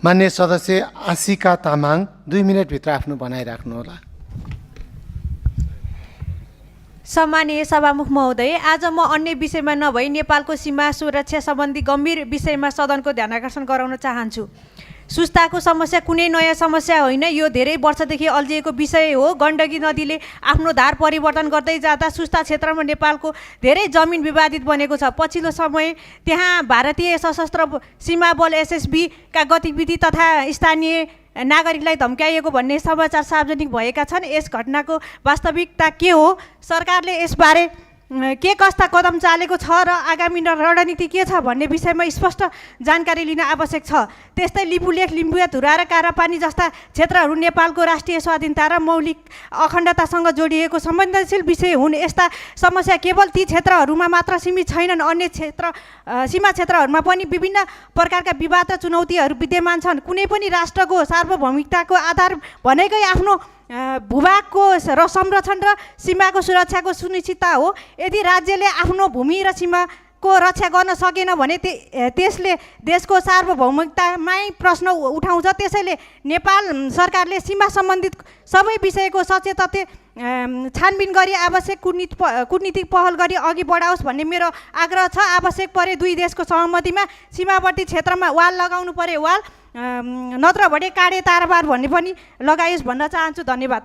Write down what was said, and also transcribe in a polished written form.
मान्य सदस्य आशिका तामाङ 2 मिनेटभित्र आफ्नो भनाइ राख्नुहोला। सम्मानीय सभामुख महोदय, आज म अन्य विषयमा नभई नेपालको सीमा सुरक्षा सम्बन्धी गम्भीर विषयमा सदनको ध्यान आकर्षण गराउन चाहन्छु। सुस्ताको समस्या कुनै नयाँ समस्या होइन, यो धेरै वर्षदेखि अल्झिएको विषय हो। गण्डकी नदीले आफ्नो धार परिवर्तन गर्दै जाँदा सुस्ता क्षेत्रमा नेपालको धेरै जमिन विवादित बनेको छ। पछिल्लो समय त्यहाँ भारतीय सशस्त्र सीमा बल एसएसबी का गतिविधि तथा स्थानीय नागरिकलाई धम्काइएको भन्ने समाचार सार्वजनिक भएका छन्। यस घटनाको वास्तविकता के हो, सरकारले यसबारे के कस्ता कदम चालेको छ र आगामी रणनीति के छ भन्ने विषयमा स्पष्ट जानकारी लिन आवश्यक छ। त्यस्तै लिपुलेख, लिम्बुया, धुरा र कारापानी जस्ता क्षेत्रहरू नेपालको राष्ट्रिय स्वाधीनता र मौलिक अखण्डतासँग जोडिएको संवेदनशील विषय हुन्। यस्ता समस्या केवल ती क्षेत्रहरूमा मात्र सीमित छैनन्, अन्य सीमा क्षेत्रहरूमा पनि विभिन्न प्रकारका विवाद र चुनौतीहरू विद्यमान छन्। कुनै पनि राष्ट्रको सार्वभौमिकताको आधार भनेकै आफ्नो भूभागको संरक्षण र सीमाको सुरक्षाको सुनिश्चितता हो। यदि राज्यले आफ्नो भूमि र सीमाको रक्षा गर्न सकेन भने त्यसले देशको सार्वभौमिकतामै प्रश्न उठाउँछ। त्यसैले नेपाल सरकारले सीमा सम्बन्धित सबै विषयको सचेत तथ्य छानबिन गरी आवश्यक कूटनीतिक पहल गरी अघि बढाओस् भन्ने मेरो आग्रह छ। आवश्यक परे दुई देशको सहमतिमा सीमावर्ती क्षेत्रमा वाल लगाउनु परे वाल, नत्र भने काडे तारबार भन्ने पनि लगाइयोस् भन्न चाहन्छु। धन्यवाद।